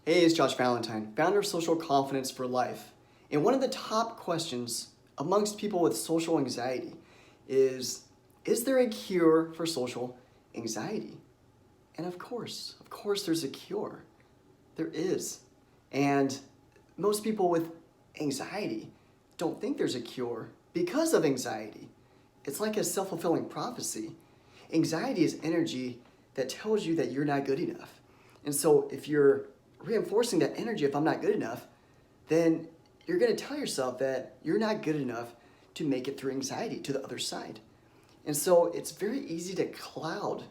Hey, it's Josh Valentine, founder of Social Confidence for Life. And one of the top questions amongst people with social anxiety is there a cure for social anxiety? And of course there's a cure. There is. And most people with anxiety don't think there's a cure because of anxiety. It's like a self-fulfilling prophecy. Anxiety is energy that tells you that you're not good enough. And so if you're reinforcing that energy, if I'm not good enough, then you're going to tell yourself that you're not good enough to make it through anxiety to the other side. And so it's very easy to cloud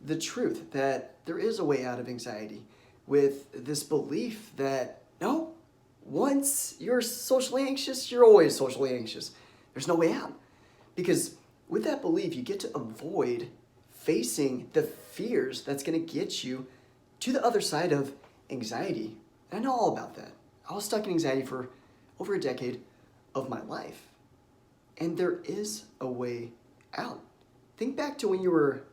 the truth that there is a way out of anxiety with this belief that no, once you're socially anxious, you're always socially anxious. There's no way out. Because with that belief, you get to avoid facing the fears that's going to get you to the other side of anxiety. And I know all about that. I was stuck in anxiety for over a decade of my life. And there is a way out. Think back to when you were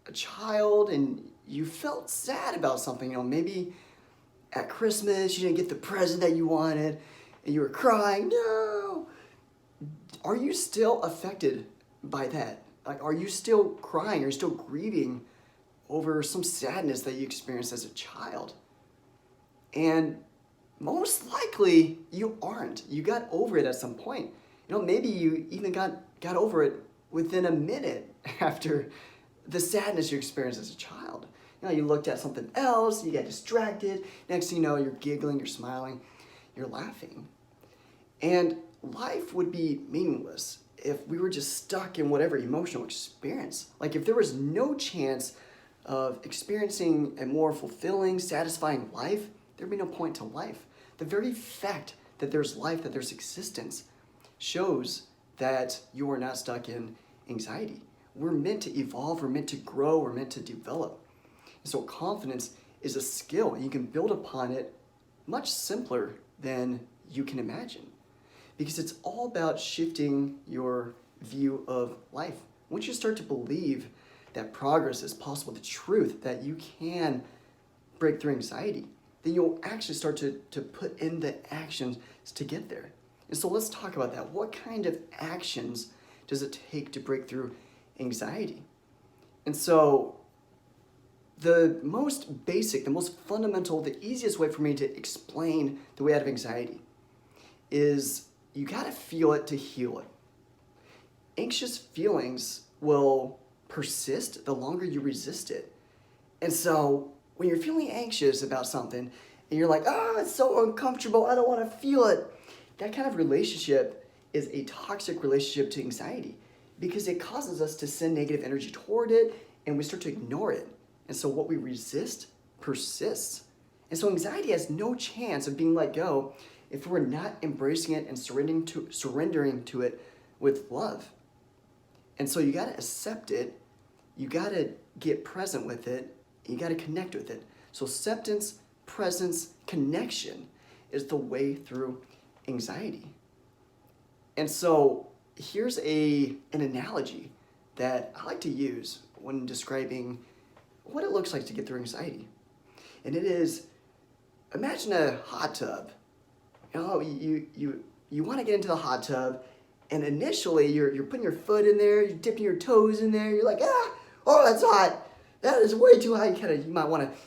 a child and you felt sad about something. Maybe at Christmas you didn't get the present that you wanted and you were crying, no. Are you still affected by that? Like, are you still crying? Are you still grieving over some sadness that you experienced as a child? And most likely you aren't. You got over it at some point. Maybe you even got over it within a minute after the sadness you experienced as a child. You looked at something else, you got distracted. Next thing you know, you're giggling, you're smiling, you're laughing. And life would be meaningless if we were just stuck in whatever emotional experience. Like if there was no chance of experiencing a more fulfilling, satisfying life, there'd be no point to life. The very fact that there's life, that there's existence, shows that you are not stuck in anxiety. We're meant to evolve, we're meant to grow, we're meant to develop. And so confidence is a skill, and you can build upon it much simpler than you can imagine. Because it's all about shifting your view of life. Once you start to believe that progress is possible, the truth that you can break through anxiety, then you'll actually start to put in the actions to get there. And so let's talk about that. What kind of actions does it take to break through anxiety? And so the most basic, the most fundamental, the easiest way for me to explain the way out of anxiety is you gotta feel it to heal it. Anxious feelings will persist the longer you resist it. And so when you're feeling anxious about something and you're like, it's so uncomfortable, I don't want to feel it. That kind of relationship is a toxic relationship to anxiety because it causes us to send negative energy toward it and we start to ignore it. And so what we resist persists. And so anxiety has no chance of being let go if we're not embracing it and surrendering to it with love. And so you got to accept it, you got to get present with it, you got to connect with it. So acceptance, presence, connection is the way through anxiety. And so here's an analogy that I like to use when describing what it looks like to get through anxiety. And it is, imagine a hot tub. You want to get into the hot tub, and initially you're putting your foot in there, you're dipping your toes in there, you're like, oh, that's hot. That is way too hot. You might want to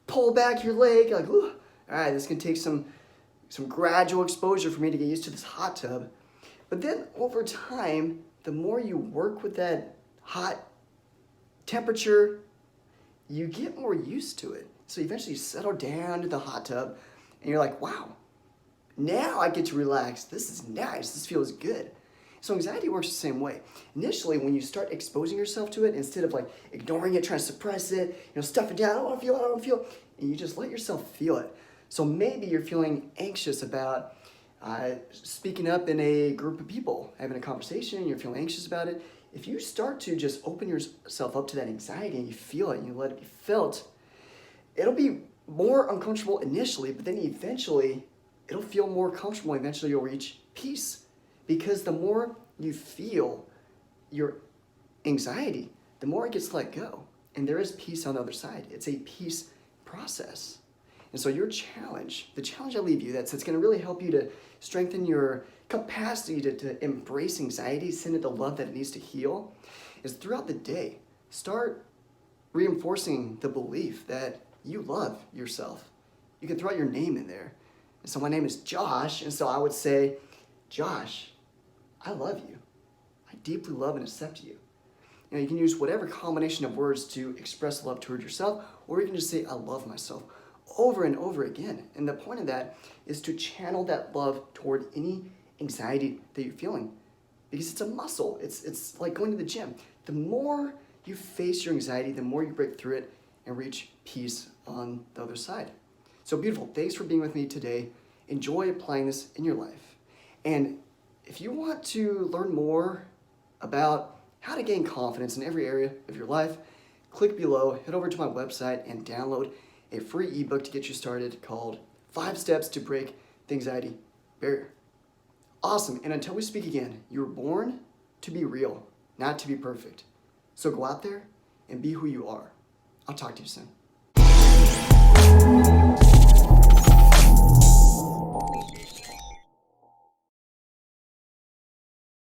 pull back your leg, like, ooh, all right, this can take some gradual exposure for me to get used to this hot tub. But then over time, the more you work with that hot temperature, you get more used to it. So eventually you settle down to the hot tub and you're like, wow, now I get to relax. This is nice. This feels good. So anxiety works the same way. Initially, when you start exposing yourself to it, instead of like ignoring it, trying to suppress it, stuff it down, I don't want to feel, and you just let yourself feel it. So maybe you're feeling anxious about speaking up in a group of people, having a conversation, and you're feeling anxious about it. If you start to just open yourself up to that anxiety and you feel it and you let it be felt, it'll be more uncomfortable initially, but then eventually it'll feel more comfortable. Eventually you'll reach peace. Because the more you feel your anxiety, the more it gets let go. And there is peace on the other side. It's a peace process. And so your challenge, the challenge I leave you, that's going to really help you to strengthen your capacity to embrace anxiety, send it the love that it needs to heal, is throughout the day, start reinforcing the belief that you love yourself. You can throw out your name in there. And so my name is Josh, and so I would say, Josh, I love you. I deeply love and accept you. You can use whatever combination of words to express love toward yourself, or you can just say, I love myself, over and over again. And the point of that is to channel that love toward any anxiety that you're feeling, because it's a muscle. It's like going to the gym. The more you face your anxiety, the more you break through it and reach peace on the other side. So beautiful. Thanks for being with me today. Enjoy applying this in your life. And if you want to learn more about how to gain confidence in every area of your life, click below, head over to my website and download a free ebook to get you started called 5 Steps to Break the Anxiety Barrier. Awesome. And until we speak again, you were born to be real, not to be perfect. So go out there and be who you are. I'll talk to you soon.